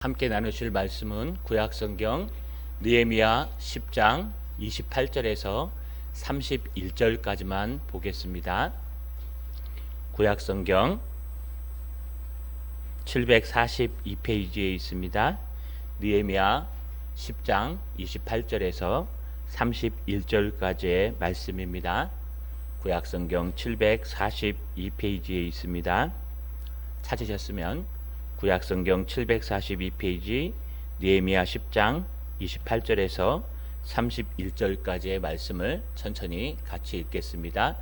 함께 나누실 말씀은 구약성경 느헤미야 10장 28절에서 31절까지만 보겠습니다. 구약성경 742페이지에 있습니다. 느헤미야 10장 28절에서 31절까지의 말씀입니다. 구약성경 742페이지에 있습니다. 찾으셨으면 구약성경 742페이지 느헤미야 10장 28절에서 31절까지의 말씀을 천천히 같이 읽겠습니다.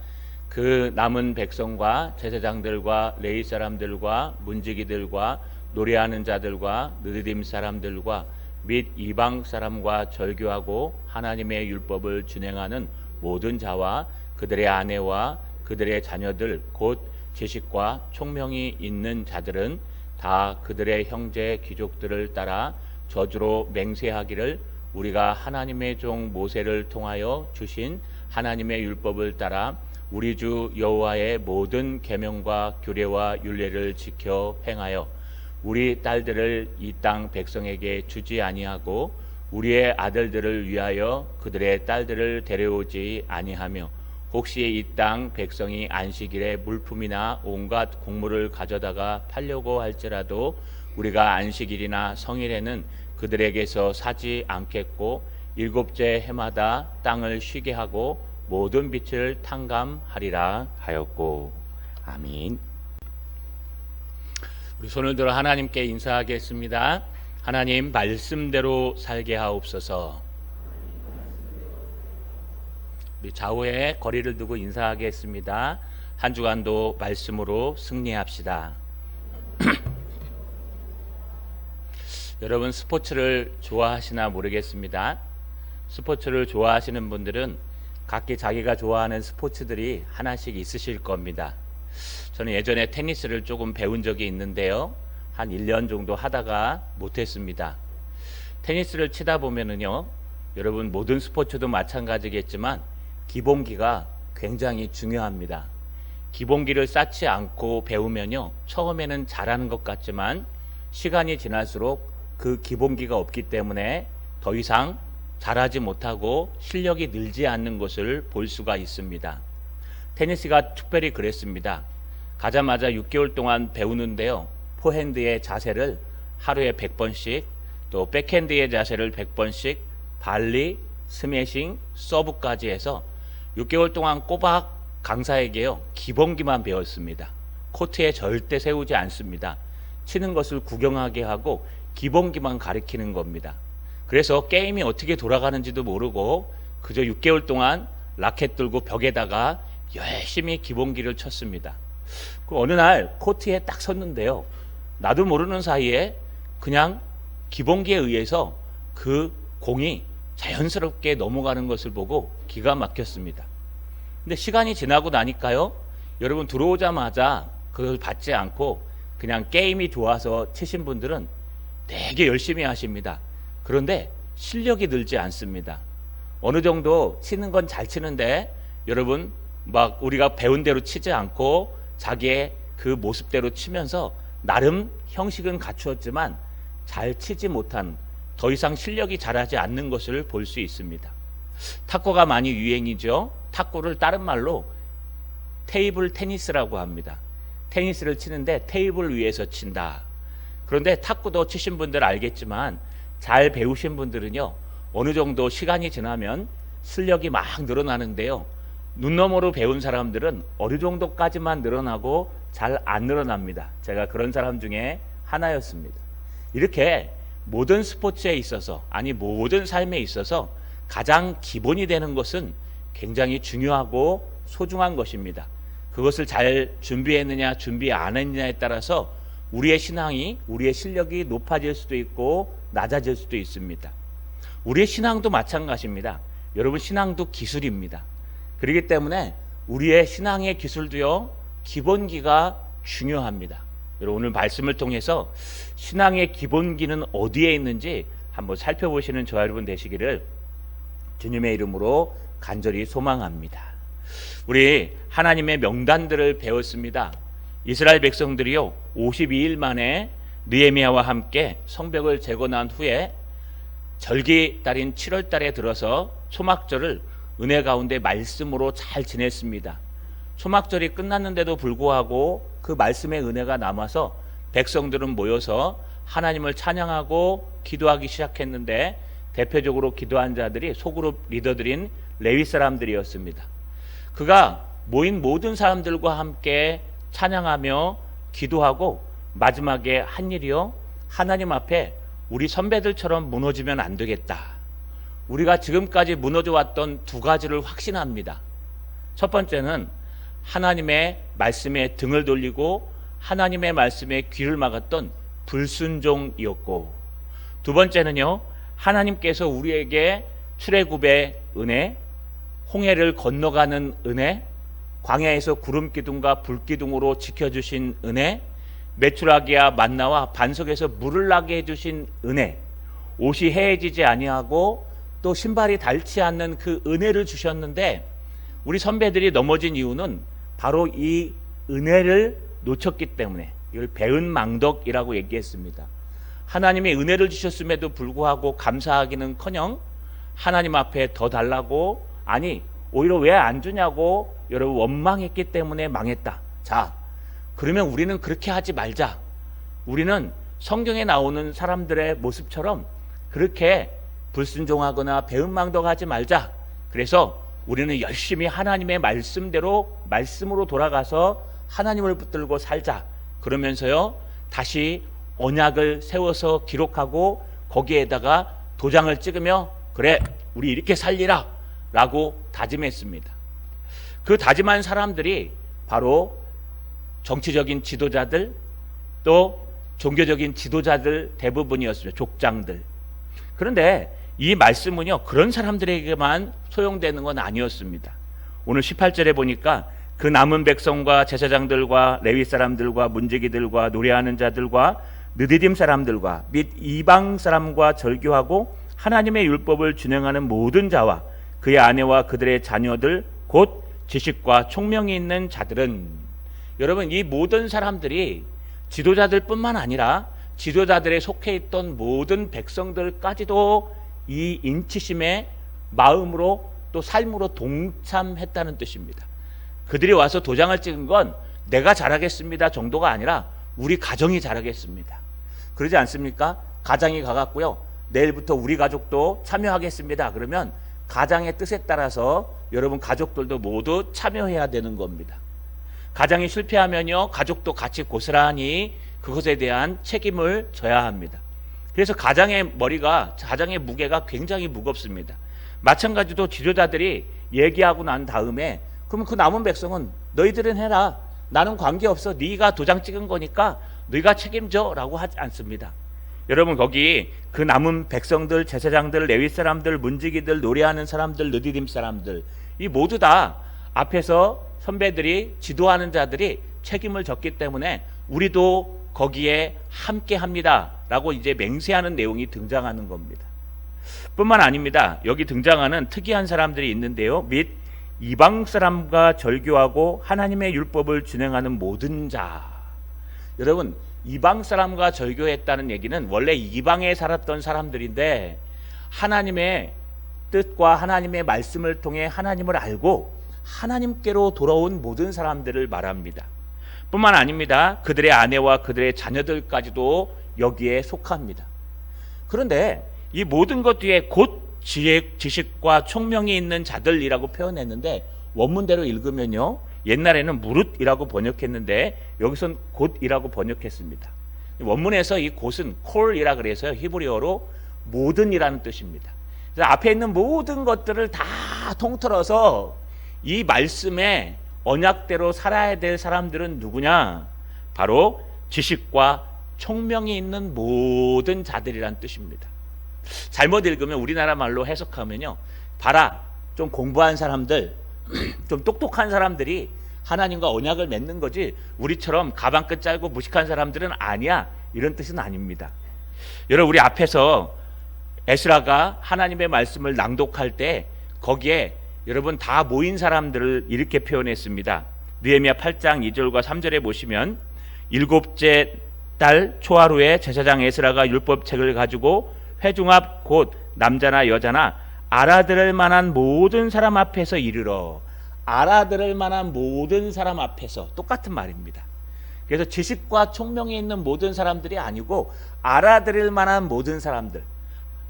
그 남은 백성과 제사장들과 레위 사람들과 문지기들과 노래하는 자들과 느디딤 사람들과 및 이방 사람과 절교하고 하나님의 율법을 준행하는 모든 자와 그들의 아내와 그들의 자녀들 곧 지식과 총명이 있는 자들은 다 그들의 형제 귀족들을 따라 저주로 맹세하기를 우리가 하나님의 종 모세를 통하여 주신 하나님의 율법을 따라 우리 주 여호와의 모든 계명과 규례와 율례를 지켜 행하여 우리 딸들을 이 땅 백성에게 주지 아니하고 우리의 아들들을 위하여 그들의 딸들을 데려오지 아니하며 혹시 이 땅 백성이 안식일에 물품이나 온갖 곡물을 가져다가 팔려고 할지라도 우리가 안식일이나 성일에는 그들에게서 사지 않겠고 일곱째 해마다 땅을 쉬게 하고 모든 빛을 탕감하리라 하였고. 아멘. 우리 손을 들어 하나님께 인사하겠습니다. 하나님, 말씀대로 살게 하옵소서. 우리 좌우에 거리를 두고 인사하겠습니다. 한 주간도 말씀으로 승리합시다. 여러분, 스포츠를 좋아하시나 모르겠습니다. 스포츠를 좋아하시는 분들은 각기 자기가 좋아하는 스포츠들이 하나씩 있으실 겁니다. 저는 예전에 테니스를 조금 배운 적이 있는데요, 한 1년 정도 하다가 못했습니다. 테니스를 치다 보면은요, 여러분, 모든 스포츠도 마찬가지겠지만 기본기가 굉장히 중요합니다. 기본기를 쌓지 않고 배우면요, 처음에는 잘하는 것 같지만 시간이 지날수록 그 기본기가 없기 때문에 더 이상 잘하지 못하고 실력이 늘지 않는 것을 볼 수가 있습니다. 테니스가 특별히 그랬습니다. 가자마자 6개월 동안 배우는데요, 포핸드의 자세를 하루에 100번씩, 또 백핸드의 자세를 100번씩, 발리, 스매싱, 서브까지 해서 6개월 동안 꼬박 강사에게요, 기본기만 배웠습니다. 코트에 절대 세우지 않습니다. 치는 것을 구경하게 하고 기본기만 가르치는 겁니다. 그래서 게임이 어떻게 돌아가는지도 모르고 그저 6개월 동안 라켓 들고 벽에다가 열심히 기본기를 쳤습니다. 어느 날 코트에 딱 섰는데요, 나도 모르는 사이에 그냥 기본기에 의해서 그 공이 자연스럽게 넘어가는 것을 보고 기가 막혔습니다. 근데 시간이 지나고 나니까요, 여러분, 들어오자마자 그걸 받지 않고 그냥 게임이 좋아서 치신 분들은 되게 열심히 하십니다. 그런데 실력이 늘지 않습니다. 어느 정도 치는 건 잘 치는데 여러분, 막 우리가 배운 대로 치지 않고 자기의 그 모습대로 치면서 나름 형식은 갖추었지만 잘 치지 못한, 더 이상 실력이 자라지 않는 것을 볼 수 있습니다. 탁구가 많이 유행이죠. 탁구를 다른 말로 테이블 테니스라고 합니다. 테니스를 치는데 테이블 위에서 친다. 그런데 탁구도 치신 분들 알겠지만 잘 배우신 분들은요, 어느 정도 시간이 지나면 실력이 막 늘어나는데요, 눈너머로 배운 사람들은 어느 정도까지만 늘어나고 잘 안 늘어납니다. 제가 그런 사람 중에 하나였습니다. 이렇게 모든 스포츠에 있어서, 아니 모든 삶에 있어서 가장 기본이 되는 것은 굉장히 중요하고 소중한 것입니다. 그것을 잘 준비했느냐 준비 안 했느냐에 따라서 우리의 신앙이, 우리의 실력이 높아질 수도 있고 낮아질 수도 있습니다. 우리의 신앙도 마찬가지입니다. 여러분, 신앙도 기술입니다. 그렇기 때문에 우리의 신앙의 기술도요, 기본기가 중요합니다. 여러분, 오늘 말씀을 통해서 신앙의 기본기는 어디에 있는지 한번 살펴보시는 저와 여러분 되시기를 주님의 이름으로 간절히 소망합니다. 우리 하나님의 명단들을 배웠습니다. 이스라엘 백성들이요, 52일 만에 느헤미야와 함께 성벽을 재고 난 후에 절기 달인 7월 달에 들어서 초막절을 은혜 가운데 말씀으로 잘 지냈습니다. 초막절이 끝났는데도 불구하고 그 말씀의 은혜가 남아서 백성들은 모여서 하나님을 찬양하고 기도하기 시작했는데 대표적으로 기도한 자들이 소그룹 리더들인 레위 사람들이었습니다. 그가 모인 모든 사람들과 함께 찬양하며 기도하고 마지막에 한 일이요, 하나님 앞에 우리 선배들처럼 무너지면 안 되겠다. 우리가 지금까지 무너져 왔던 두 가지를 확신합니다. 첫 번째는 하나님의 말씀에 등을 돌리고 하나님의 말씀에 귀를 막았던 불순종이었고, 두 번째는요, 하나님께서 우리에게 출애굽의 은혜, 홍해를 건너가는 은혜, 광야에서 구름 기둥과 불 기둥으로 지켜주신 은혜, 메추라기와 만나와 반석에서 물을 나게 해주신 은혜, 옷이 해해지지 아니하고 또 신발이 닳지 않는 그 은혜를 주셨는데, 우리 선배들이 넘어진 이유는 바로 이 은혜를 놓쳤기 때문에 이걸 배은망덕이라고 얘기했습니다. 하나님이 은혜를 주셨음에도 불구하고 감사하기는커녕 하나님 앞에 더 달라고, 아니 오히려 왜 안 주냐고 여러분 원망했기 때문에 망했다. 자, 그러면 우리는 그렇게 하지 말자. 우리는 성경에 나오는 사람들의 모습처럼 그렇게 불순종하거나 배은망덕하지 말자. 그래서 우리는 열심히 하나님의 말씀대로 말씀으로 돌아가서 하나님을 붙들고 살자. 그러면서요, 다시 언약을 세워서 기록하고 거기에다가 도장을 찍으며 그래 우리 이렇게 살리라 라고 다짐했습니다. 그 다짐한 사람들이 바로 정치적인 지도자들, 또 종교적인 지도자들 대부분이었습니다. 족장들. 그런데 이 말씀은요, 그런 사람들에게만 소용되는 건 아니었습니다. 오늘 18절에 보니까 그 남은 백성과 제사장들과 레위 사람들과 문지기들과 노래하는 자들과 느디딤 사람들과 및 이방 사람과 절교하고 하나님의 율법을 준행하는 모든 자와 그의 아내와 그들의 자녀들 곧 지식과 총명이 있는 자들은, 여러분 이 모든 사람들이 지도자들 뿐만 아니라 지도자들에 속해 있던 모든 백성들까지도 이 인치심의 마음으로 또 삶으로 동참했다는 뜻입니다. 그들이 와서 도장을 찍은 건 내가 잘하겠습니다 정도가 아니라 우리 가정이 잘하겠습니다. 그러지 않습니까? 가장이 가갖고요, 내일부터 우리 가족도 참여하겠습니다. 그러면 가장의 뜻에 따라서 여러분 가족들도 모두 참여해야 되는 겁니다. 가장이 실패하면요, 가족도 같이 고스란히 그것에 대한 책임을 져야 합니다. 그래서 가장의 무게가 굉장히 무겁습니다. 마찬가지로 지도자들이 얘기하고 난 다음에 그러면 그 남은 백성은 너희들은 해라. 나는 관계없어. 네가 도장 찍은 거니까 너희가 책임져 라고 하지 않습니다. 여러분 거기 그 남은 백성들, 제사장들, 레위 사람들, 문지기들, 노래하는 사람들, 느디딤 사람들, 이 모두 다 앞에서 선배들이 지도하는 자들이 책임을 졌기 때문에 우리도 거기에 함께 합니다 라고 이제 맹세하는 내용이 등장하는 겁니다. 뿐만 아닙니다. 여기 등장하는 특이한 사람들이 있는데요, 및 이방 사람과 절교하고 하나님의 율법을 준행하는 모든 자. 여러분 이방 사람과 절교했다는 얘기는 원래 이방에 살았던 사람들인데 하나님의 뜻과 하나님의 말씀을 통해 하나님을 알고 하나님께로 돌아온 모든 사람들을 말합니다. 뿐만 아닙니다. 그들의 아내와 그들의 자녀들까지도 여기에 속합니다. 그런데 이 모든 것 뒤에 곧 지식과 총명이 있는 자들이라고 표현했는데 원문대로 읽으면요, 옛날에는 무릇이라고 번역했는데 여기선 곧이라고 번역했습니다. 원문에서 이 곧은 콜이라 그래서 히브리어로 모든이라는 뜻입니다. 그래서 앞에 있는 모든 것들을 다 통틀어서 이 말씀의 언약대로 살아야 될 사람들은 누구냐? 바로 지식과 총명이 있는 모든 자들이란 뜻입니다. 잘못 읽으면 우리나라 말로 해석하면요, 봐라, 좀 공부한 사람들, 좀 똑똑한 사람들이 하나님과 언약을 맺는 거지 우리처럼 가방끈 짧고 무식한 사람들은 아니야, 이런 뜻은 아닙니다. 여러분 우리 앞에서 에스라가 하나님의 말씀을 낭독할 때 거기에 여러분 다 모인 사람들을 이렇게 표현했습니다. 느헤미야 8장 2절과 3절에 보시면 일곱째 달 초하루에 제사장 에스라가 율법책을 가지고 회중 앞 곧 남자나 여자나 알아들을 만한 모든 사람 앞에서 이르러. 알아들을 만한 모든 사람 앞에서, 똑같은 말입니다. 그래서 지식과 총명이 있는 모든 사람들이 아니고 알아들을 만한 모든 사람들,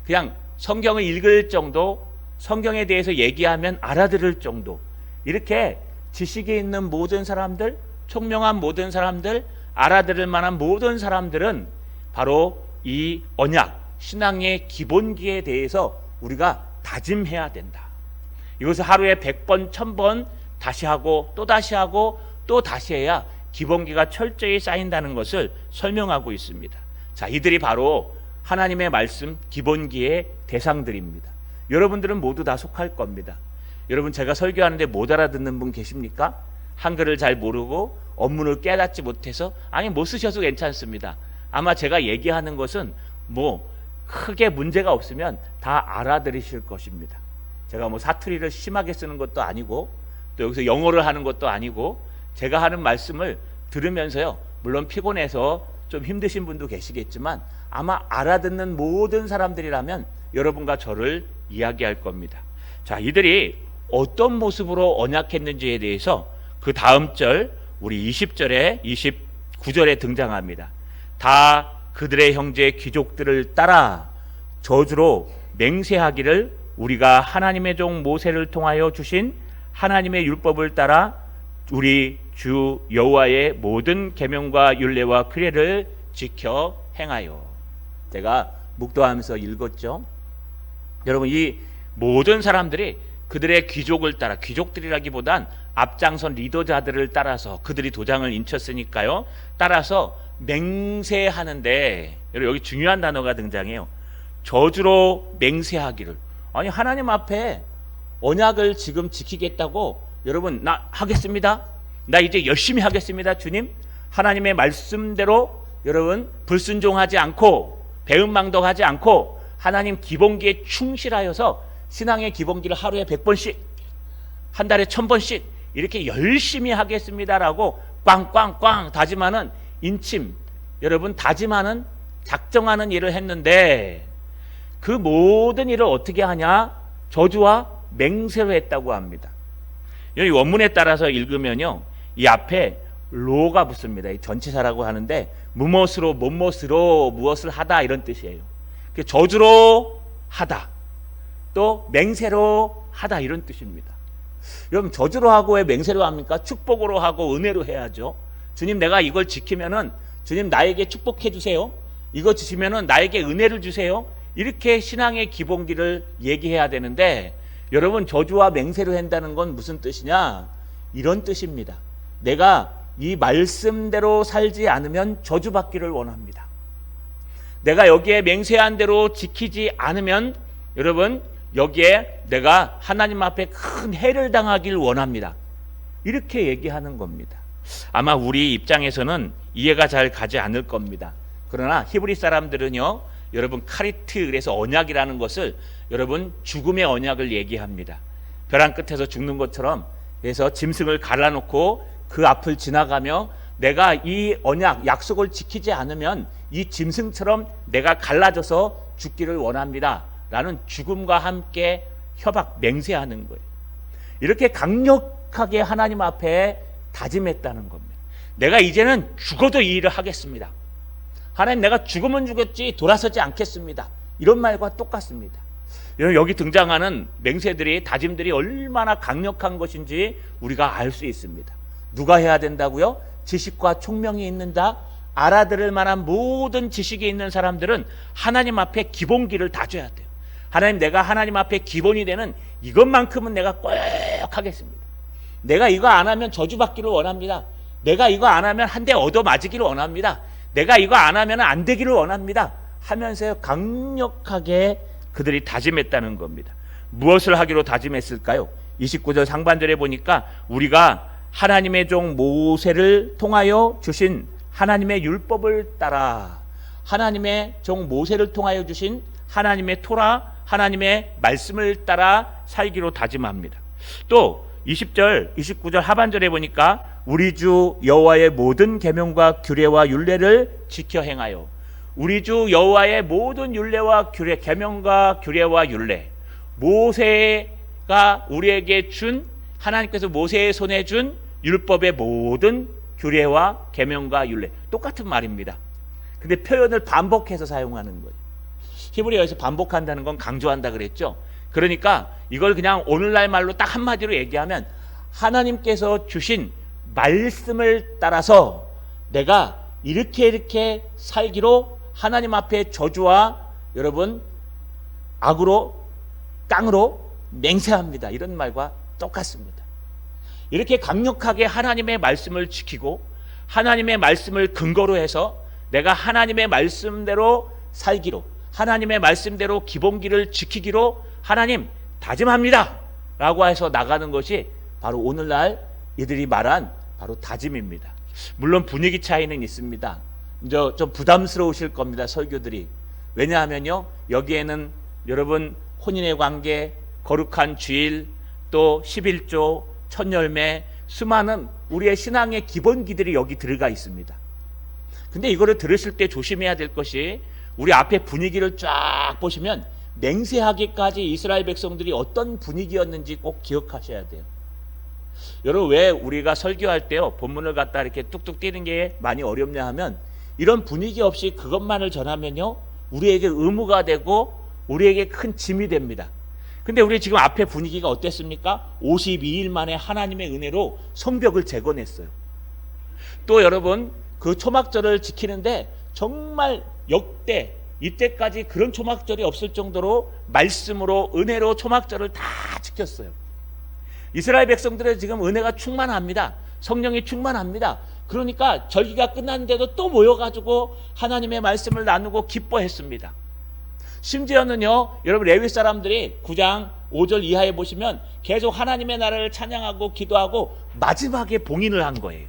그냥 성경을 읽을 정도, 성경에 대해서 얘기하면 알아들을 정도, 이렇게 지식이 있는 모든 사람들, 총명한 모든 사람들, 알아들을 만한 모든 사람들은 바로 이 언약, 신앙의 기본기에 대해서 우리가 다짐해야 된다. 이것을 하루에 100번, 1000번 다시 하고 또 다시 하고 또 다시 해야 기본기가 철저히 쌓인다는 것을 설명하고 있습니다. 자, 이들이 바로 하나님의 말씀 기본기의 대상들입니다. 여러분들은 모두 다 속할 겁니다. 여러분, 제가 설교하는데 못 알아듣는 분 계십니까? 한글을 잘 모르고 원문을 깨닫지 못해서, 아니 못 쓰셔도 괜찮습니다. 아마 제가 얘기하는 것은 크게 문제가 없으면 다 알아들으실 것입니다. 제가 사투리를 심하게 쓰는 것도 아니고 또 여기서 영어를 하는 것도 아니고, 제가 하는 말씀을 들으면서요, 물론 피곤해서 좀 힘드신 분도 계시겠지만 아마 알아듣는 모든 사람들이라면 여러분과 저를 이야기할 겁니다. 자, 이들이 어떤 모습으로 언약했는지에 대해서 그 다음 절, 우리 20절에 29절에 등장합니다. 다 그들의 형제 귀족들을 따라 저주로 맹세하기를 우리가 하나님의 종 모세를 통하여 주신 하나님의 율법을 따라 우리 주 여호와의 모든 계명과 율례와 규례를 지켜 행하여. 제가 묵도하면서 읽었죠. 여러분, 이 모든 사람들이 그들의 귀족을 따라, 귀족들이라기보단 앞장선 리더자들을 따라서, 그들이 도장을 인쳤으니까요, 따라서 맹세하는데, 여기 중요한 단어가 등장해요. 저주로 맹세하기를. 아니, 하나님 앞에 언약을 지금 지키겠다고, 여러분, 나 하겠습니다, 나 이제 열심히 하겠습니다, 주님, 하나님의 말씀대로 여러분 불순종하지 않고 배은망덕하지 않고 하나님 기본기에 충실하여서 신앙의 기본기를 하루에 100번씩, 한 달에 1000번씩 이렇게 열심히 하겠습니다라고 꽝꽝꽝 다짐하는 인침, 여러분 다짐하는, 작정하는 일을 했는데, 그 모든 일을 어떻게 하냐? 저주와 맹세로 했다고 합니다. 여기 원문에 따라서 읽으면요, 이 앞에 로가 붙습니다. 이 전치사라고 하는데 무엇으로, 무엇으로, 무엇을 하다, 이런 뜻이에요. 저주로 하다, 또 맹세로 하다, 이런 뜻입니다. 여러분, 저주로 하고 왜 맹세로 합니까? 축복으로 하고 은혜로 해야죠. 주님, 내가 이걸 지키면은 주님 나에게 축복해 주세요, 이거 주시면은 나에게 은혜를 주세요, 이렇게 신앙의 기본기를 얘기해야 되는데, 여러분, 저주와 맹세로 한다는 건 무슨 뜻이냐? 이런 뜻입니다. 내가 이 말씀대로 살지 않으면 저주받기를 원합니다. 내가 여기에 맹세한 대로 지키지 않으면 여러분, 여기에 내가 하나님 앞에 큰 해를 당하길 원합니다. 이렇게 얘기하는 겁니다. 아마 우리 입장에서는 이해가 잘 가지 않을 겁니다. 그러나 히브리 사람들은요, 여러분, 카리트, 그래서 언약이라는 것을 여러분 죽음의 언약을 얘기합니다. 벼랑 끝에서 죽는 것처럼, 그래서 짐승을 갈라놓고 그 앞을 지나가며 내가 이 언약, 약속을 지키지 않으면 이 짐승처럼 내가 갈라져서 죽기를 원합니다 라는 죽음과 함께 협약, 맹세하는 거예요. 이렇게 강력하게 하나님 앞에 다짐했다는 겁니다. 내가 이제는 죽어도 이 일을 하겠습니다. 하나님, 내가 죽으면 죽었지 돌아서지 않겠습니다. 이런 말과 똑같습니다. 여기 등장하는 맹세들이, 다짐들이 얼마나 강력한 것인지 우리가 알 수 있습니다. 누가 해야 된다고요? 지식과 총명이 있는다, 알아들을 만한 모든 지식이 있는 사람들은 하나님 앞에 기본기를 다져야 돼요. 하나님, 내가 하나님 앞에 기본이 되는 이것만큼은 내가 꼭 하겠습니다. 내가 이거 안 하면 저주받기를 원합니다. 내가 이거 안 하면 한 대 얻어맞기를 원합니다. 내가 이거 안 하면 안 되기를 원합니다 하면서 강력하게 그들이 다짐했다는 겁니다. 무엇을 하기로 다짐했을까요? 29절 상반절에 보니까 우리가 하나님의 종 모세를 통하여 주신 하나님의 율법을 따라, 하나님의 종 모세를 통하여 주신 하나님의 토라, 하나님의 말씀을 따라 살기로 다짐합니다. 또 20절, 29절 하반절에 보니까 우리 주 여호와의 모든 계명과 규례와 율례를 지켜 행하여. 우리 주 여호와의 모든 율례와 규례, 계명과 규례와 율례, 모세가 우리에게 준, 하나님께서 모세의 손에 준 율법의 모든 규례와 계명과 율례, 똑같은 말입니다. 근데 표현을 반복해서 사용하는 거예요. 히브리어에서 반복한다는 건 강조한다 그랬죠. 그러니까 이걸 그냥 오늘날 말로 딱 한마디로 얘기하면 하나님께서 주신 말씀을 따라서 내가 이렇게 살기로 하나님 앞에 저주와 여러분 악으로 깡으로 맹세합니다. 이런 말과 똑같습니다. 이렇게 강력하게 하나님의 말씀을 지키고 하나님의 말씀을 근거로 해서 내가 하나님의 말씀대로 살기로, 하나님의 말씀대로 기본기를 지키기로 하나님 다짐합니다 라고 해서 나가는 것이 바로 오늘날 이들이 말한 바로 다짐입니다. 물론 분위기 차이는 있습니다. 좀 부담스러우실 겁니다, 설교들이. 왜냐하면요, 여기에는 여러분 혼인의 관계, 거룩한 주일, 또 11조, 첫열매, 수많은 우리의 신앙의 기본기들이 여기 들어가 있습니다. 근데 이거를 들으실 때 조심해야 될 것이, 우리 앞에 분위기를 쫙 보시면 맹세하기까지 이스라엘 백성들이 어떤 분위기였는지 꼭 기억하셔야 돼요. 여러분, 왜 우리가 설교할 때요 본문을 갖다 이렇게 뚝뚝 띄는 게 많이 어렵냐 하면, 이런 분위기 없이 그것만을 전하면요 우리에게 의무가 되고 우리에게 큰 짐이 됩니다. 근데 우리 지금 앞에 분위기가 어땠습니까? 52일 만에 하나님의 은혜로 성벽을 재건했어요. 또 여러분, 그 초막절을 지키는데 정말 역대 이때까지 그런 초막절이 없을 정도로 말씀으로 은혜로 초막절을 다 지켰어요. 이스라엘 백성들의 지금 은혜가 충만합니다. 성령이 충만합니다. 그러니까 절기가 끝났는데도 또 모여가지고 하나님의 말씀을 나누고 기뻐했습니다. 심지어는요, 여러분 레위 사람들이 9장 5절 이하에 보시면 계속 하나님의 나라를 찬양하고 기도하고 마지막에 봉인을 한 거예요.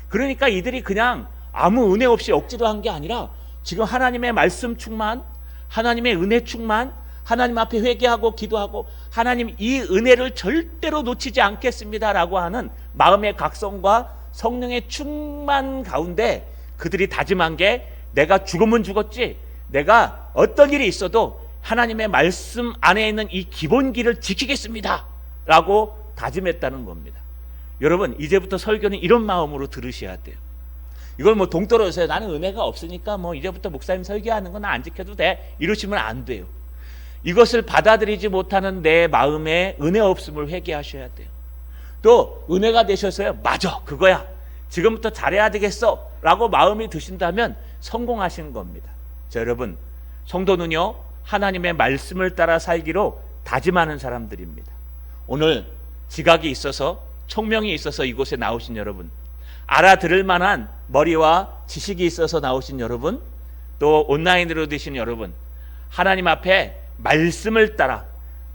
그러니까 이들이 그냥 아무 은혜 없이 억지로 한 게 아니라 지금 하나님의 말씀 충만, 하나님의 은혜 충만, 하나님 앞에 회개하고 기도하고 하나님 이 은혜를 절대로 놓치지 않겠습니다라고 하는 마음의 각성과 성령의 충만 가운데 그들이 다짐한 게, 내가 죽으면 죽었지, 내가 어떤 일이 있어도 하나님의 말씀 안에 있는 이 기본기를 지키겠습니다 라고 다짐했다는 겁니다. 여러분, 이제부터 설교는 이런 마음으로 들으셔야 돼요. 이걸 뭐 동떨어져서 나는 은혜가 없으니까 뭐 이제부터 목사님 설교하는 건 안 지켜도 돼 이러시면 안 돼요. 이것을 받아들이지 못하는 내 마음에 은혜 없음을 회개하셔야 돼요. 또 은혜가 되셔서요, 맞아 그거야 지금부터 잘해야 되겠어 라고 마음이 드신다면 성공하시는 겁니다. 자, 여러분, 성도는요 하나님의 말씀을 따라 살기로 다짐하는 사람들입니다. 오늘 지각이 있어서, 총명이 있어서 이곳에 나오신 여러분, 알아들을 만한 머리와 지식이 있어서 나오신 여러분, 또 온라인으로 드신 여러분, 하나님 앞에 말씀을 따라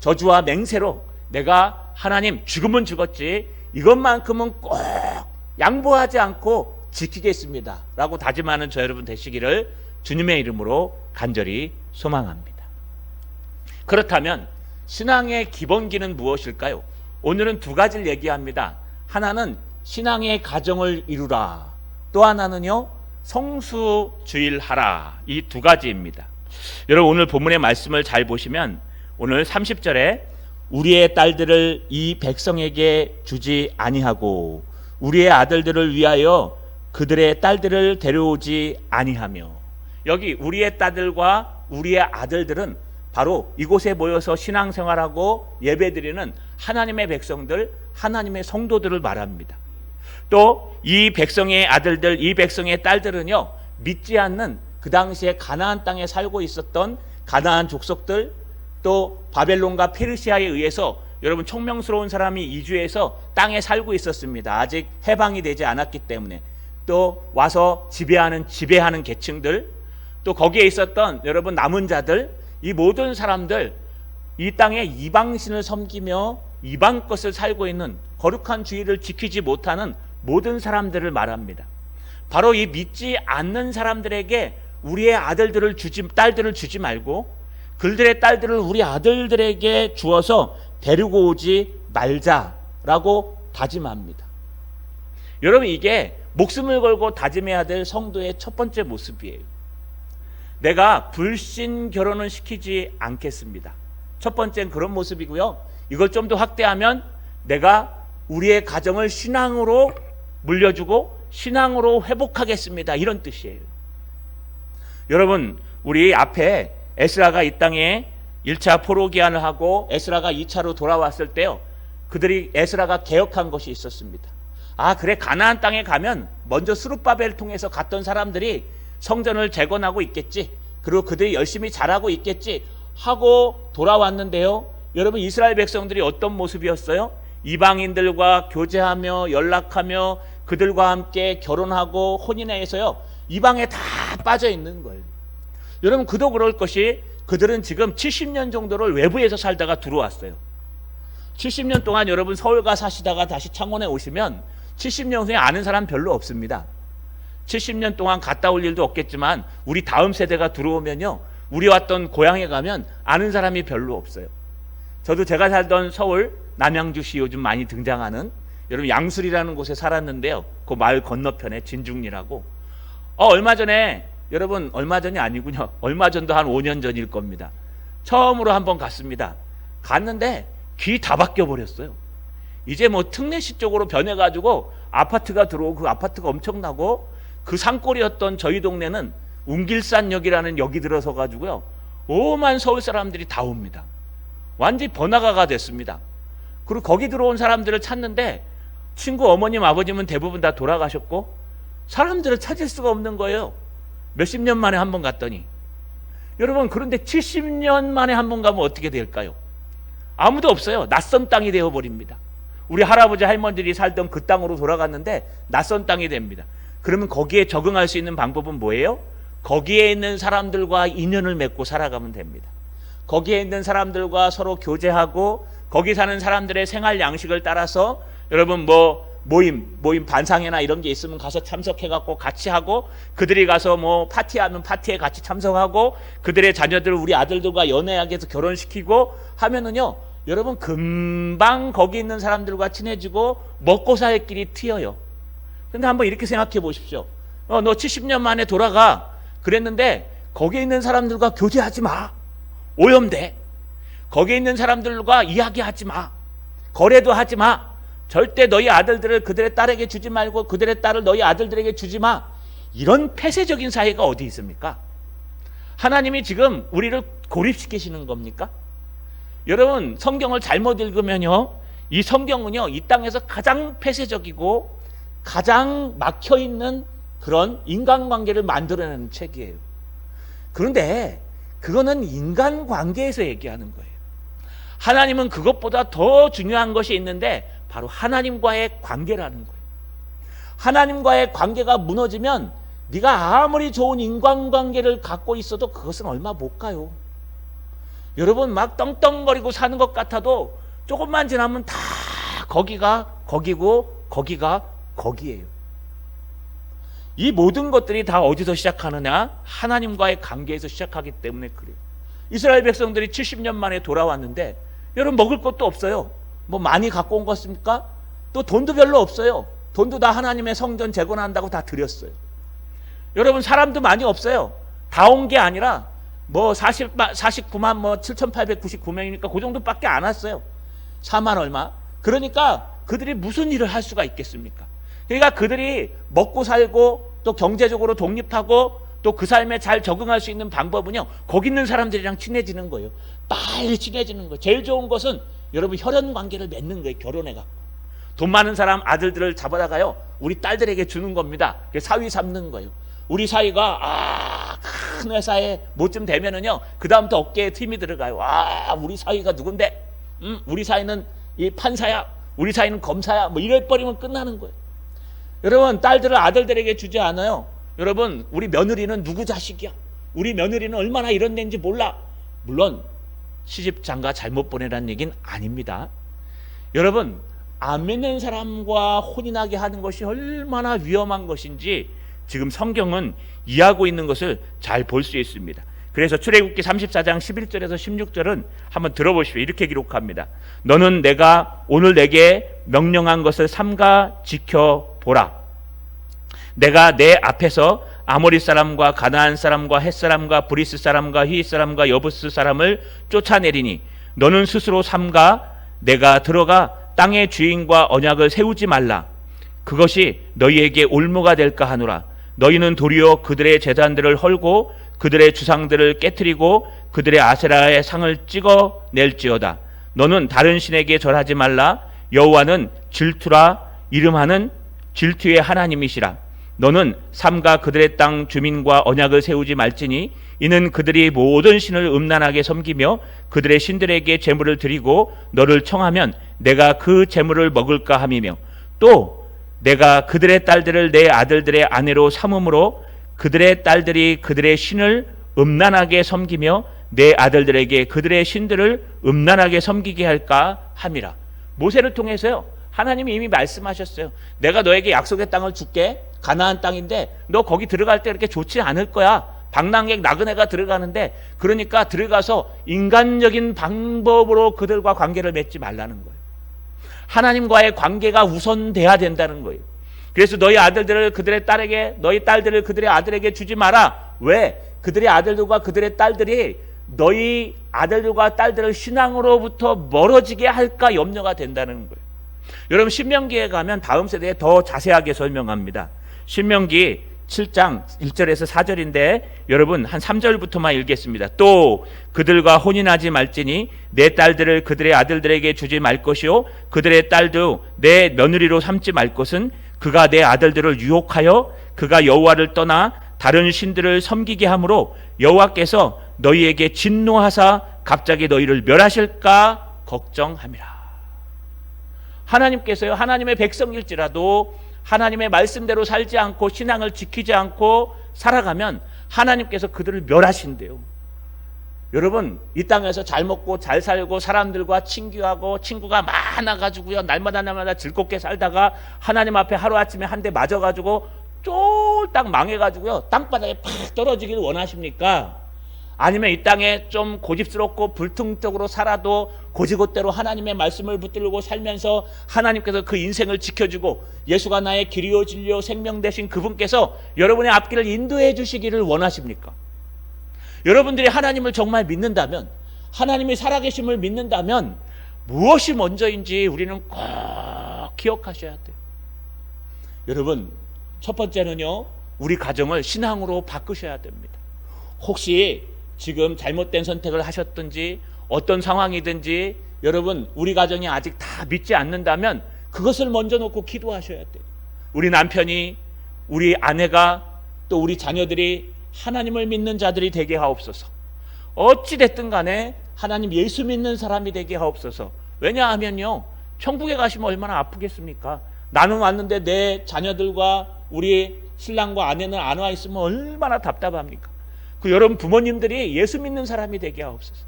저주와 맹세로 내가 하나님 죽으면 죽었지 이것만큼은 꼭 양보하지 않고 지키겠습니다 라고 다짐하는 저 여러분 되시기를 주님의 이름으로 간절히 소망합니다. 그렇다면 신앙의 기본기는 무엇일까요? 오늘은 두 가지를 얘기합니다. 하나는 신앙의 가정을 이루라, 또 하나는요 성수주일하라. 이 두 가지입니다. 여러분, 오늘 본문의 말씀을 잘 보시면 오늘 30절에 우리의 딸들을 이 백성에게 주지 아니하고 우리의 아들들을 위하여 그들의 딸들을 데려오지 아니하며, 여기 우리의 딸들과 우리의 아들들은 바로 이곳에 모여서 신앙생활하고 예배드리는 하나님의 백성들, 하나님의 성도들을 말합니다. 또 이 백성의 아들들, 이 백성의 딸들은요 믿지 않는 그 당시에 가나안 땅에 살고 있었던 가나안 족속들, 또 바벨론과 페르시아에 의해서 여러분 총명스러운 사람이 이주해서 땅에 살고 있었습니다. 아직 해방이 되지 않았기 때문에. 또 와서 지배하는 계층들, 또 거기에 있었던 여러분 남은 자들, 이 모든 사람들 이 땅에 이방신을 섬기며 이방 것을 살고 있는, 거룩한 주의를 지키지 못하는 모든 사람들을 말합니다. 바로 이 믿지 않는 사람들에게 우리의 아들들을 딸들을 주지 말고 그들의 딸들을 우리 아들들에게 주어서 데리고 오지 말자라고 다짐합니다. 여러분, 이게 목숨을 걸고 다짐해야 될 성도의 첫 번째 모습이에요. 내가 불신 결혼은 시키지 않겠습니다. 첫 번째는 그런 모습이고요. 이걸 좀 더 확대하면 내가 우리의 가정을 신앙으로 물려주고 신앙으로 회복하겠습니다. 이런 뜻이에요. 여러분, 우리 앞에 에스라가 이 땅에 1차 포로 기한을 하고 에스라가 2차로 돌아왔을 때요, 에스라가 개혁한 것이 있었습니다. 그래, 가나안 땅에 가면 먼저 스룹바벨을 통해서 갔던 사람들이 성전을 재건하고 있겠지, 그리고 그들이 열심히 잘하고 있겠지 하고 돌아왔는데요, 여러분, 이스라엘 백성들이 어떤 모습이었어요? 이방인들과 교제하며 연락하며 그들과 함께 결혼하고 혼인해서요, 이방에 다 빠져 있는 거예요. 여러분, 그도 그럴 것이 그들은 지금 70년 정도를 외부에서 살다가 들어왔어요. 70년 동안 여러분 서울가 사시다가 다시 창원에 오시면 70년 후에 아는 사람 별로 없습니다. 70년 동안 갔다 올 일도 없겠지만 우리 다음 세대가 들어오면요, 우리 왔던 고향에 가면 아는 사람이 별로 없어요. 저도 제가 살던 서울 남양주시 요즘 많이 등장하는 여러분 양술이라는 곳에 살았는데요, 그 마을 건너편에 진중리라고, 얼마 전에, 여러분 얼마 전이 아니군요, 얼마 전도 한 5년 전일 겁니다. 처음으로 한번 갔습니다. 갔는데 귀 다 바뀌어 버렸어요. 이제 뭐 특례시 쪽으로 변해가지고 아파트가 들어오고, 그 아파트가 엄청나고, 그 산골이었던 저희 동네는 웅길산역이라는 역이 들어서 가지고요, 오만 서울 사람들이 다 옵니다. 완전히 번화가가 됐습니다. 그리고 거기 들어온 사람들을 찾는데 친구 어머님 아버님은 대부분 다 돌아가셨고 사람들을 찾을 수가 없는 거예요. 몇십 년 만에 한 번 갔더니. 여러분, 그런데 70년 만에 한 번 가면 어떻게 될까요? 아무도 없어요. 낯선 땅이 되어버립니다. 우리 할아버지 할머니들이 살던 그 땅으로 돌아갔는데 낯선 땅이 됩니다. 그러면 거기에 적응할 수 있는 방법은 뭐예요? 거기에 있는 사람들과 인연을 맺고 살아가면 됩니다. 거기에 있는 사람들과 서로 교제하고 거기 사는 사람들의 생활 양식을 따라서 여러분 모임 반상회나 이런 게 있으면 가서 참석해갖고 같이 하고, 그들이 가서 뭐 파티하면 파티에 같이 참석하고, 그들의 자녀들을 우리 아들들과 연애하게 해서 결혼시키고 하면은요, 여러분 금방 거기 있는 사람들과 친해지고 먹고 살 길이 트여요. 근데 한번 이렇게 생각해 보십시오. 너 70년 만에 돌아가. 그랬는데 거기에 있는 사람들과 교제하지 마. 오염돼. 거기에 있는 사람들과 이야기하지 마. 거래도 하지 마. 절대 너희 아들들을 그들의 딸에게 주지 말고 그들의 딸을 너희 아들들에게 주지 마. 이런 폐쇄적인 사회가 어디 있습니까? 하나님이 지금 우리를 고립시키시는 겁니까? 여러분, 성경을 잘못 읽으면요, 이 성경은요, 이 땅에서 가장 폐쇄적이고 가장 막혀있는 그런 인간관계를 만들어내는 책이에요. 그런데 그거는 인간관계에서 얘기하는 거예요. 하나님은 그것보다 더 중요한 것이 있는데 바로 하나님과의 관계라는 거예요. 하나님과의 관계가 무너지면 네가 아무리 좋은 인간관계를 갖고 있어도 그것은 얼마 못 가요. 여러분, 막 떵떵거리고 사는 것 같아도 조금만 지나면 다 거기가 거기고 거기가 거기예요. 이 모든 것들이 다 어디서 시작하느냐? 하나님과의 관계에서 시작하기 때문에 그래요. 이스라엘 백성들이 70년 만에 돌아왔는데 여러분, 먹을 것도 없어요. 뭐 많이 갖고 온 것입니까? 또 돈도 별로 없어요. 돈도 다 하나님의 성전 재건한다고 다 드렸어요. 여러분, 사람도 많이 없어요. 다 온 게 아니라 뭐 49만 7,899명이니까 그 정도밖에 안 왔어요. 4만 얼마. 그러니까 그들이 무슨 일을 할 수가 있겠습니까? 그러니까 그들이 먹고 살고 또 경제적으로 독립하고 또 그 삶에 잘 적응할 수 있는 방법은요, 거기 있는 사람들이랑 친해지는 거예요. 빨리 친해지는 거예요. 제일 좋은 것은 여러분 혈연 관계를 맺는 거예요. 결혼해갖고 돈 많은 사람 아들들을 잡아다가요, 우리 딸들에게 주는 겁니다. 사위 삼는 거예요. 우리 사위가 큰 회사에 뭐쯤 되면은요, 그 다음부터 어깨에 힘이 들어가요. 우리 사위가 누군데? 우리 사위는 이 판사야, 우리 사위는 검사야, 뭐 이럴 버리면 끝나는 거예요. 여러분, 딸들을 아들들에게 주지 않아요. 여러분, 우리 며느리는 누구 자식이야? 우리 며느리는 얼마나 이런 데인지 몰라. 물론 시집 장가 잘못 보내라는 얘기는 아닙니다. 여러분, 안 믿는 사람과 혼인하게 하는 것이 얼마나 위험한 것인지 지금 성경은 이해하고 있는 것을 잘 볼 수 있습니다. 그래서 출애굽기 34장 11절에서 16절은 한번 들어보십시오. 이렇게 기록합니다. 너는 내가 오늘 내게 명령한 것을 삼가 지켜 보라. 내가 내 앞에서 아모리 사람과 가나안 사람과 헷 사람과 브리스 사람과 히윗 사람과 여부스 사람을 쫓아내리니 너는 스스로 삼가 내가 들어가 땅의 주인과 언약을 세우지 말라. 그것이 너희에게 올무가 될까 하노라. 너희는 도리어 그들의 제단들을 헐고 그들의 주상들을 깨뜨리고 그들의 아세라의 상을 찍어낼지어다. 너는 다른 신에게 절하지 말라. 여호와는 질투라. 이름하는 질투의 하나님이시라. 너는 삼가 그들의 땅 주민과 언약을 세우지 말지니 이는 그들이 모든 신을 음란하게 섬기며 그들의 신들에게 제물을 드리고 너를 청하면 내가 그 제물을 먹을까 함이며 또 내가 그들의 딸들을 내 아들들의 아내로 삼음으로 그들의 딸들이 그들의 신을 음란하게 섬기며 내 아들들에게 그들의 신들을 음란하게 섬기게 할까 함이라. 모세를 통해서요, 하나님이 이미 말씀하셨어요. 내가 너에게 약속의 땅을 줄게. 가나안 땅인데 너 거기 들어갈 때 그렇게 좋지 않을 거야. 방랑객 나그네가 들어가는데, 그러니까 들어가서 인간적인 방법으로 그들과 관계를 맺지 말라는 거예요. 하나님과의 관계가 우선돼야 된다는 거예요. 그래서 너희 아들들을 그들의 딸에게, 너희 딸들을 그들의 아들에게 주지 마라. 왜? 그들의 아들들과 그들의 딸들이 너희 아들들과 딸들을 신앙으로부터 멀어지게 할까 염려가 된다는 거예요. 여러분, 신명기에 가면 다음 세대에 더 자세하게 설명합니다. 신명기 7장 1절에서 4절인데 여러분 한 3절부터만 읽겠습니다. 또 그들과 혼인하지 말지니 내 딸들을 그들의 아들들에게 주지 말 것이요 그들의 딸도 내 며느리로 삼지 말 것은 그가 내 아들들을 유혹하여 그가 여호와를 떠나 다른 신들을 섬기게 하므로 여호와께서 너희에게 진노하사 갑자기 너희를 멸하실까 걱정함이라. 하나님께서요, 하나님의 백성일지라도 하나님의 말씀대로 살지 않고 신앙을 지키지 않고 살아가면 하나님께서 그들을 멸하신대요. 여러분, 이 땅에서 잘 먹고 잘 살고 사람들과 친교하고 친구가 많아가지고요, 날마다 즐겁게 살다가 하나님 앞에 하루아침에 한 대 맞아가지고 쫄딱 망해가지고요 땅바닥에 팍 떨어지기를 원하십니까? 아니면 이 땅에 좀 고집스럽고 불통적으로 살아도 고지곳대로 하나님의 말씀을 붙들고 살면서 하나님께서 그 인생을 지켜주고 예수가 나의 길이요 진리요 생명 되신 그분께서 여러분의 앞길을 인도해 주시기를 원하십니까? 여러분들이 하나님을 정말 믿는다면, 하나님이 살아계심을 믿는다면 무엇이 먼저인지 우리는 꼭 기억하셔야 돼요. 여러분, 첫 번째는요, 우리 가정을 신앙으로 바꾸셔야 됩니다. 혹시 지금 잘못된 선택을 하셨든지 어떤 상황이든지 여러분, 우리 가정이 아직 다 믿지 않는다면 그것을 먼저 놓고 기도하셔야 돼요. 우리 남편이, 우리 아내가, 또 우리 자녀들이 하나님을 믿는 자들이 되게 하옵소서. 어찌 됐든 간에 하나님 예수 믿는 사람이 되게 하옵소서. 왜냐하면요, 천국에 가시면 얼마나 아프겠습니까? 나는 왔는데 내 자녀들과 우리 신랑과 아내는 안 와 있으면 얼마나 답답합니까? 그 여러분 부모님들이 예수 믿는 사람이 되게 하옵소서.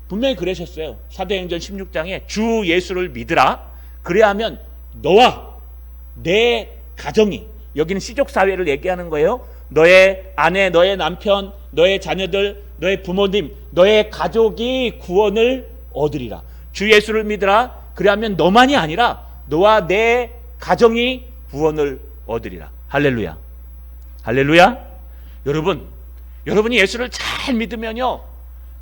분명히 그러셨어요. 사도행전 16장에 주 예수를 믿으라. 그래야하면 너와 내 가정이, 여기는 시족사회를 얘기하는 거예요. 너의 아내, 너의 남편, 너의 자녀들, 너의 부모님, 너의 가족이 구원을 얻으리라. 주 예수를 믿으라. 그래야하면 너만이 아니라 너와 내 가정이 구원을 얻으리라. 할렐루야. 할렐루야. 여러분이 예수를 잘 믿으면요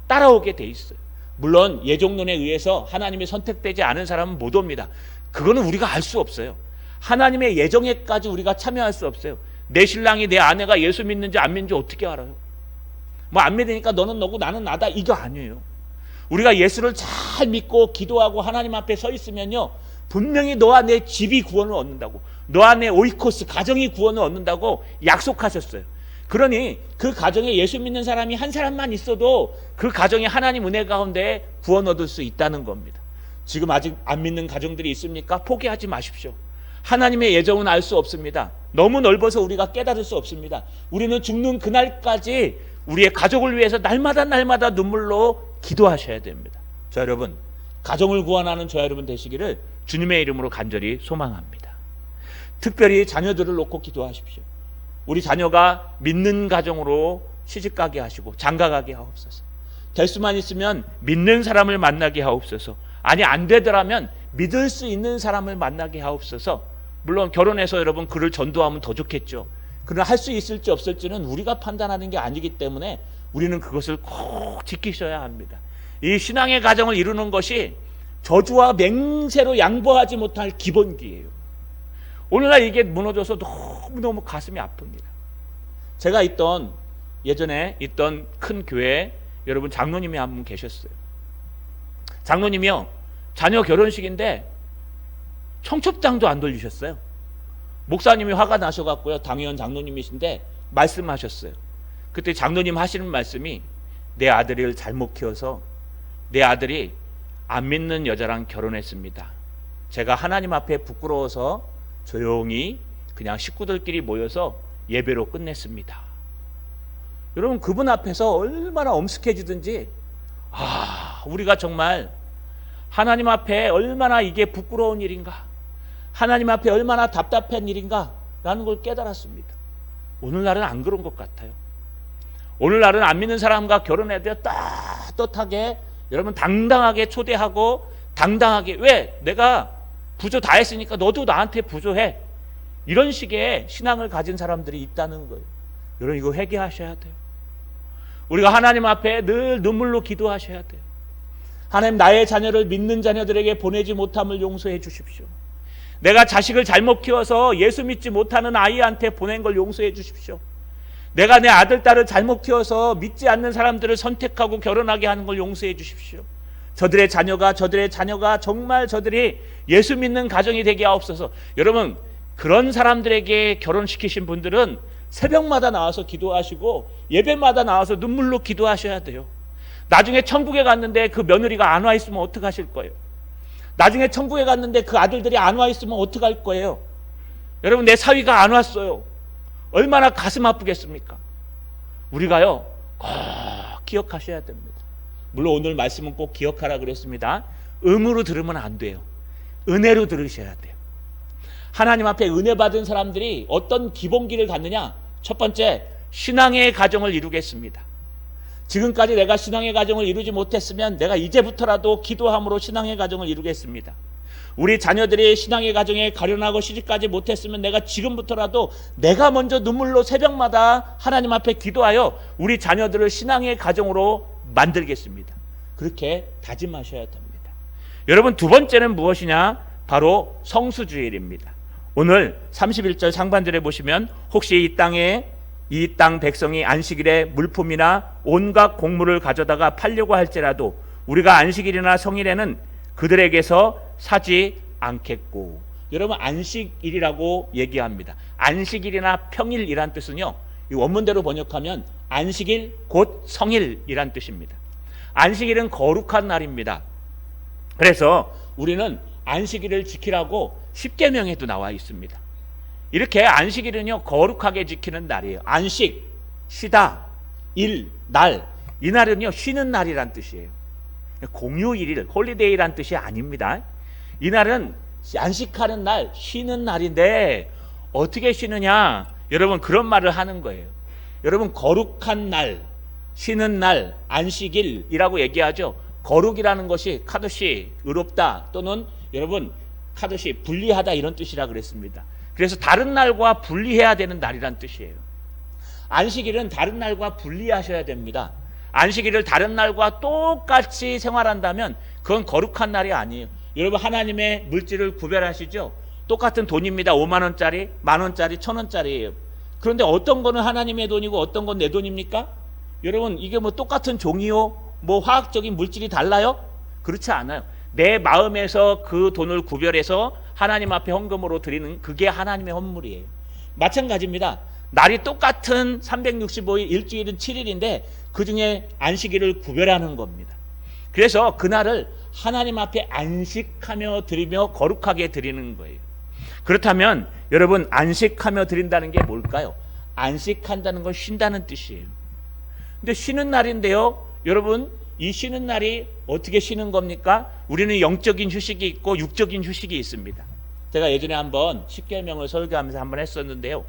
따라오게 돼 있어요. 물론 예종론에 의해서 하나님이 선택되지 않은 사람은 못 옵니다. 그거는 우리가 알 수 없어요. 하나님의 예정에까지 우리가 참여할 수 없어요. 내 신랑이, 내 아내가 예수 믿는지 안 믿는지 어떻게 알아요? 뭐 안 믿으니까 너는 너고 나는 나다, 이거 아니에요. 우리가 예수를 잘 믿고 기도하고 하나님 앞에 서 있으면요 분명히 너와 내 집이 구원을 얻는다고, 너와 내 오이코스 가정이 구원을 얻는다고 약속하셨어요. 그러니 그 가정에 예수 믿는 사람이 한 사람만 있어도 그 가정이 하나님 은혜 가운데 구원 얻을 수 있다는 겁니다. 지금 아직 안 믿는 가정들이 있습니까? 포기하지 마십시오. 하나님의 예정은 알 수 없습니다. 너무 넓어서 우리가 깨달을 수 없습니다. 우리는 죽는 그날까지 우리의 가족을 위해서 날마다 눈물로 기도하셔야 됩니다. 자, 여러분, 가정을 구원하는 저와 여러분 되시기를 주님의 이름으로 간절히 소망합니다. 특별히 자녀들을 놓고 기도하십시오. 우리 자녀가 믿는 가정으로 시집가게 하시고 장가가게 하옵소서. 될 수만 있으면 믿는 사람을 만나게 하옵소서. 아니 안 되더라면 믿을 수 있는 사람을 만나게 하옵소서. 물론 결혼해서 여러분 그를 전도하면 더 좋겠죠. 그러나 할 수 있을지 없을지는 우리가 판단하는 게 아니기 때문에 우리는 그것을 꼭 지키셔야 합니다. 이 신앙의 가정을 이루는 것이 저주와 맹세로 양보하지 못할 기본기예요. 오늘날 이게 무너져서 너무너무 가슴이 아픕니다. 제가 예전에 있던 큰 교회에 여러분 장로님이 한 분 계셨어요. 장로님이요, 자녀 결혼식인데 청첩장도 안 돌리셨어요. 목사님이 화가 나셔갖고요, 당연 장로님이신데 말씀하셨어요. 그때 장로님 하시는 말씀이, 내 아들을 잘못 키워서 내 아들이 안 믿는 여자랑 결혼했습니다. 제가 하나님 앞에 부끄러워서 조용히 그냥 식구들끼리 모여서 예배로 끝냈습니다. 여러분, 그분 앞에서 얼마나 엄숙해지든지, 우리가 정말 하나님 앞에 얼마나 이게 부끄러운 일인가, 하나님 앞에 얼마나 답답한 일인가 라는 걸 깨달았습니다. 오늘날은 안 그런 것 같아요. 오늘날은 안 믿는 사람과 결혼해야 돼요. 떳떳하게 여러분 당당하게 초대하고, 당당하게, 왜? 내가 부조 다 했으니까 너도 나한테 부조해, 이런 식의 신앙을 가진 사람들이 있다는 거예요. 여러분, 이거 회개하셔야 돼요. 우리가 하나님 앞에 늘 눈물로 기도하셔야 돼요. 하나님, 나의 자녀를 믿는 자녀들에게 보내지 못함을 용서해 주십시오. 내가 자식을 잘못 키워서 예수 믿지 못하는 아이한테 보낸 걸 용서해 주십시오. 내가 내 아들, 딸을 잘못 키워서 믿지 않는 사람들을 선택하고 결혼하게 하는 걸 용서해 주십시오. 저들의 자녀가 정말 저들이 예수 믿는 가정이 되게 하옵소서. 여러분, 그런 사람들에게 결혼시키신 분들은 새벽마다 나와서 기도하시고 예배마다 나와서 눈물로 기도하셔야 돼요. 나중에 천국에 갔는데 그 며느리가 안 와 있으면 어떡하실 거예요? 나중에 천국에 갔는데 그 아들들이 안 와 있으면 어떡할 거예요? 여러분, 내 사위가 안 왔어요. 얼마나 가슴 아프겠습니까? 우리가요, 꼭 기억하셔야 됩니다. 물론 오늘 말씀은 꼭 기억하라 그랬습니다. 음으로 들으면 안 돼요. 은혜로 들으셔야 돼요. 하나님 앞에 은혜 받은 사람들이 어떤 기본기를 갖느냐? 첫 번째, 신앙의 가정을 이루겠습니다. 지금까지 내가 신앙의 가정을 이루지 못했으면 내가 이제부터라도 기도함으로 신앙의 가정을 이루겠습니다. 우리 자녀들이 신앙의 가정에 가련하고 시집가지 못했으면 내가 지금부터라도 내가 먼저 눈물로 새벽마다 하나님 앞에 기도하여 우리 자녀들을 신앙의 가정으로 만들겠습니다. 그렇게 다짐하셔야 됩니다. 여러분, 두 번째는 무엇이냐? 바로 성수주일입니다. 오늘 31절 상반절에 보시면, 혹시 이 땅 백성이 안식일에 물품이나 온갖 곡물을 가져다가 팔려고 할지라도 우리가 안식일이나 성일에는 그들에게서 사지 않겠고. 여러분, 안식일이라고 얘기합니다. 안식일이나 평일이란 뜻은요, 이 원문대로 번역하면 안식일 곧 성일이란 뜻입니다. 안식일은 거룩한 날입니다. 그래서 우리는 안식일을 지키라고 십계명에도 나와 있습니다. 이렇게 안식일은요, 거룩하게 지키는 날이에요. 안식, 쉬다, 일, 날. 이 날은요, 쉬는 날이란 뜻이에요. 공휴일일, 홀리데이란 뜻이 아닙니다. 이 날은 안식하는 날, 쉬는 날인데 어떻게 쉬느냐? 여러분, 그런 말을 하는 거예요. 여러분, 거룩한 날, 쉬는 날, 안식일이라고 얘기하죠. 거룩이라는 것이 카도시, 의롭다, 또는 여러분 카도시, 분리하다, 이런 뜻이라 그랬습니다. 그래서 다른 날과 분리해야 되는 날이란 뜻이에요. 안식일은 다른 날과 분리하셔야 됩니다. 안식일을 다른 날과 똑같이 생활한다면 그건 거룩한 날이 아니에요. 여러분, 하나님의 물질을 구별하시죠? 똑같은 돈입니다. 5만 원짜리, 만 원짜리, 1,000원짜리예요. 그런데 어떤 거는 하나님의 돈이고 어떤 건 내 돈입니까? 여러분, 이게 뭐 똑같은 종이요? 뭐 화학적인 물질이 달라요? 그렇지 않아요. 내 마음에서 그 돈을 구별해서 하나님 앞에 헌금으로 드리는, 그게 하나님의 헌물이에요. 마찬가지입니다. 날이 똑같은 365일, 일주일은 7일인데 그 중에 안식일을 구별하는 겁니다. 그래서 그날을 하나님 앞에 안식하며 드리며 거룩하게 드리는 거예요. 그렇다면 여러분, 안식하며 드린다는 게 뭘까요? 안식한다는 건 쉰다는 뜻이에요. 근데 쉬는 날인데요, 여러분, 이 쉬는 날이 어떻게 쉬는 겁니까? 우리는 영적인 휴식이 있고 육적인 휴식이 있습니다. 제가 예전에 한번 십계명을 설교하면서 한번 했었는데요,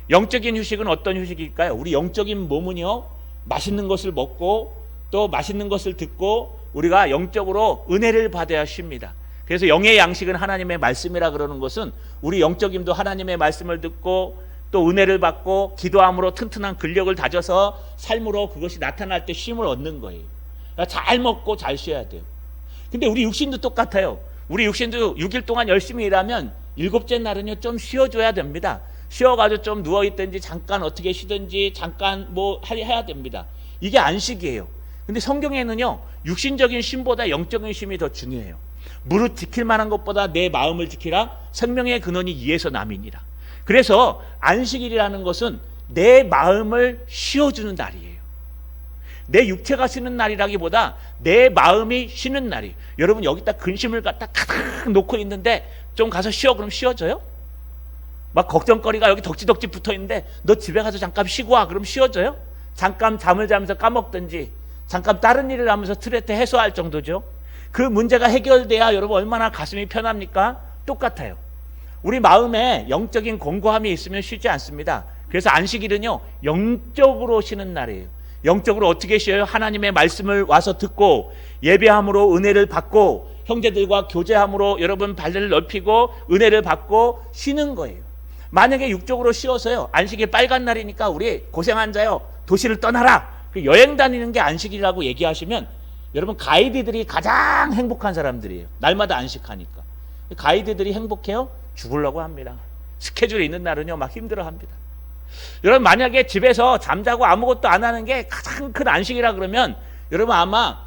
영적인 휴식은 어떤 휴식일까요? 우리 영적인 몸은요, 맛있는 것을 먹고 또 맛있는 것을 듣고 우리가 영적으로 은혜를 받아야 쉽니다. 그래서 영의 양식은 하나님의 말씀이라 그러는 것은 우리 영적임도 하나님의 말씀을 듣고 또 은혜를 받고 기도함으로 튼튼한 근력을 다져서 삶으로 그것이 나타날 때 쉼을 얻는 거예요. 그러니까 잘 먹고 잘 쉬어야 돼요. 근데 우리 육신도 똑같아요. 우리 육신도 6일 동안 열심히 일하면 7째 날은요 좀 쉬어줘야 됩니다. 쉬어가지고 좀 누워있든지 잠깐 어떻게 쉬든지 잠깐 뭐 해야 됩니다. 이게 안식이에요. 근데 성경에는요 육신적인 쉼보다 영적인 쉼이 더 중요해요. 무릇 지킬 만한 것보다 내 마음을 지키라. 생명의 근원이 이에서 남이니라. 그래서 안식일이라는 것은 내 마음을 쉬어주는 날이에요. 내 육체가 쉬는 날이라기보다 내 마음이 쉬는 날이에요. 여러분 여기다 근심을 갖다 가득 놓고 있는데 좀 가서 쉬어 그럼 쉬어져요? 막 걱정거리가 여기 덕지덕지 붙어 있는데 너 집에 가서 잠깐 쉬고 와 그럼 쉬어져요? 잠깐 잠을 자면서 까먹든지 잠깐 다른 일을 하면서 스트레스 해소할 정도죠. 그 문제가 해결돼야 여러분 얼마나 가슴이 편합니까? 똑같아요. 우리 마음에 영적인 공고함이 있으면 쉬지 않습니다. 그래서 안식일은요 영적으로 쉬는 날이에요. 영적으로 어떻게 쉬어요? 하나님의 말씀을 와서 듣고 예배함으로 은혜를 받고 형제들과 교제함으로 여러분 발을 넓히고 은혜를 받고 쉬는 거예요. 만약에 육적으로 쉬어서요 안식일 빨간 날이니까 우리 고생한 자요 도시를 떠나라 여행 다니는 게 안식이라고 얘기하시면 여러분 가이드들이 가장 행복한 사람들이에요. 날마다 안식하니까. 가이드들이 행복해요? 죽으려고 합니다. 스케줄이 있는 날은요 막 힘들어합니다. 여러분 만약에 집에서 잠자고 아무것도 안 하는 게 가장 큰 안식이라 그러면 여러분 아마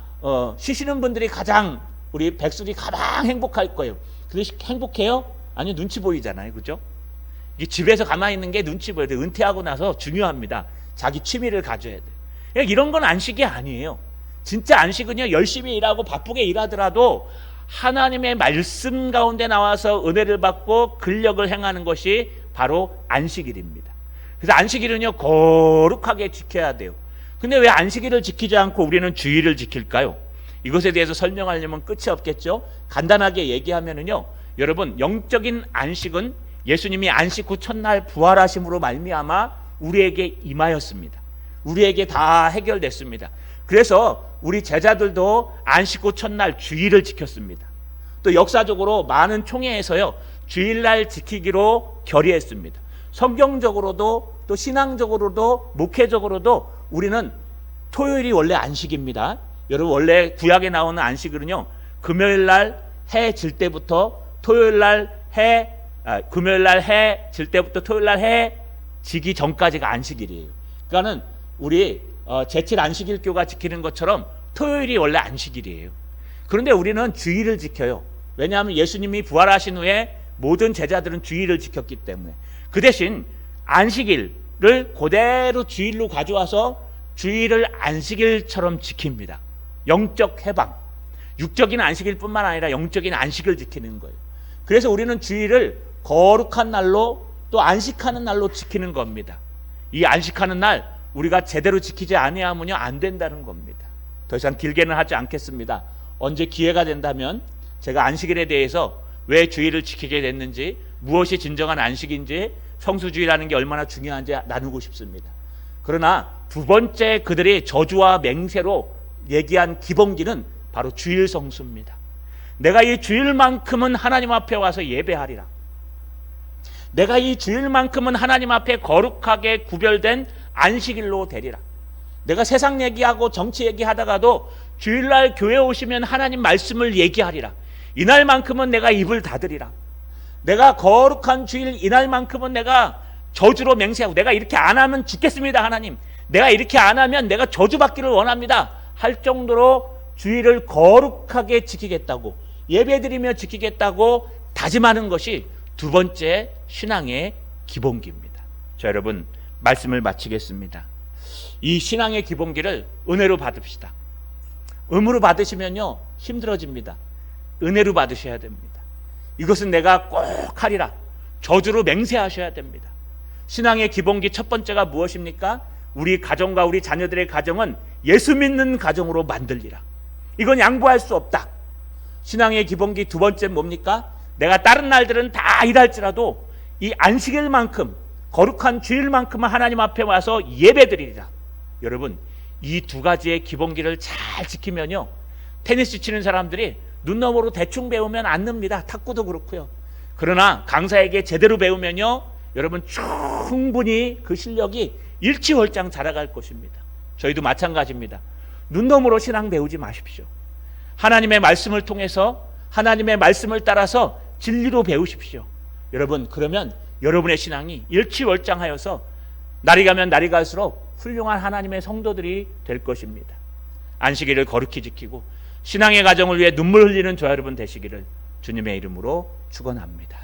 쉬시는 분들이 가장 우리 백술이 가장 행복할 거예요. 근데 행복해요? 아니요 눈치 보이잖아요. 그죠? 이 집에서 가만히 있는 게 눈치 보여야 돼요. 은퇴하고 나서 중요합니다. 자기 취미를 가져야 돼요. 이런 건 안식이 아니에요. 진짜 안식은요 열심히 일하고 바쁘게 일하더라도 하나님의 말씀 가운데 나와서 은혜를 받고 근력을 행하는 것이 바로 안식일입니다. 그래서 안식일은요 거룩하게 지켜야 돼요. 근데 왜 안식일을 지키지 않고 우리는 주일을 지킬까요? 이것에 대해서 설명하려면 끝이 없겠죠. 간단하게 얘기하면은요 여러분 영적인 안식은 예수님이 안식 후 첫날 부활하심으로 말미암아 우리에게 임하였습니다. 우리에게 다 해결됐습니다. 그래서 우리 제자들도 안식 후 첫날 주일을 지켰습니다. 또 역사적으로 많은 총회에서요 주일날 지키기로 결의했습니다. 성경적으로도 또 신앙적으로도 목회적으로도 우리는 토요일이 원래 안식입니다. 여러분 원래 구약에 나오는 안식은요 금요일날 해 질 때부터 토요일날 금요일날 해 질 때부터 토요일날 해 지기 전까지가 안식일이에요. 그러니까는 우리 제칠 안식일교가 지키는 것처럼 토요일이 원래 안식일이에요. 그런데 우리는 주일을 지켜요. 왜냐하면 예수님이 부활하신 후에 모든 제자들은 주일을 지켰기 때문에. 그 대신 안식일을 그대로 주일로 가져와서 주일을 안식일처럼 지킵니다. 영적 해방. 육적인 안식일뿐만 아니라 영적인 안식을 지키는 거예요. 그래서 우리는 주일을 거룩한 날로 또 안식하는 날로 지키는 겁니다. 이 안식하는 날 우리가 제대로 지키지 아니하면요 안 된다는 겁니다. 더 이상 길게는 하지 않겠습니다. 언제 기회가 된다면 제가 안식일에 대해서 왜 주일을 지키게 됐는지 무엇이 진정한 안식인지 성수주의라는 게 얼마나 중요한지 나누고 싶습니다. 그러나 두 번째 그들이 저주와 맹세로 얘기한 기본기는 바로 주일 성수입니다. 내가 이 주일만큼은 하나님 앞에 와서 예배하리라. 내가 이 주일만큼은 하나님 앞에 거룩하게 구별된 안식일로 되리라. 내가 세상 얘기하고 정치 얘기하다가도 주일날 교회 오시면 하나님 말씀을 얘기하리라. 이날만큼은 내가 입을 닫으리라. 내가 거룩한 주일 이날만큼은 내가 저주로 맹세하고 내가 이렇게 안 하면 죽겠습니다. 하나님 내가 이렇게 안 하면 내가 저주받기를 원합니다 할 정도로 주일을 거룩하게 지키겠다고 예배드리며 지키겠다고 다짐하는 것이 두 번째 신앙의 기본기입니다. 자, 여러분 말씀을 마치겠습니다. 이 신앙의 기본기를 은혜로 받읍시다. 음으로 받으시면요 힘들어집니다. 은혜로 받으셔야 됩니다. 이것은 내가 꼭 하리라. 저주로 맹세하셔야 됩니다. 신앙의 기본기 첫 번째가 무엇입니까? 우리 가정과 우리 자녀들의 가정은 예수 믿는 가정으로 만들리라. 이건 양보할 수 없다. 신앙의 기본기 두 번째 뭡니까? 내가 다른 날들은 다 일할지라도 이 안식일만큼 거룩한 주일만큼은 하나님 앞에 와서 예배드리리라. 여러분 이 두 가지의 기본기를 잘 지키면요 테니스 치는 사람들이 눈너머로 대충 배우면 안 늡니다. 탁구도 그렇고요. 그러나 강사에게 제대로 배우면요, 여러분 충분히 그 실력이 일취월장 자라갈 것입니다. 저희도 마찬가지입니다. 눈너머로 신앙 배우지 마십시오. 하나님의 말씀을 통해서 하나님의 말씀을 따라서 진리로 배우십시오. 여러분, 그러면 여러분의 신앙이 일취월장하여서 날이 가면 날이 갈수록 훌륭한 하나님의 성도들이 될 것입니다. 안식일을 거룩히 지키고 신앙의 가정을 위해 눈물 흘리는 저 여러분 되시기를 주님의 이름으로 축원합니다.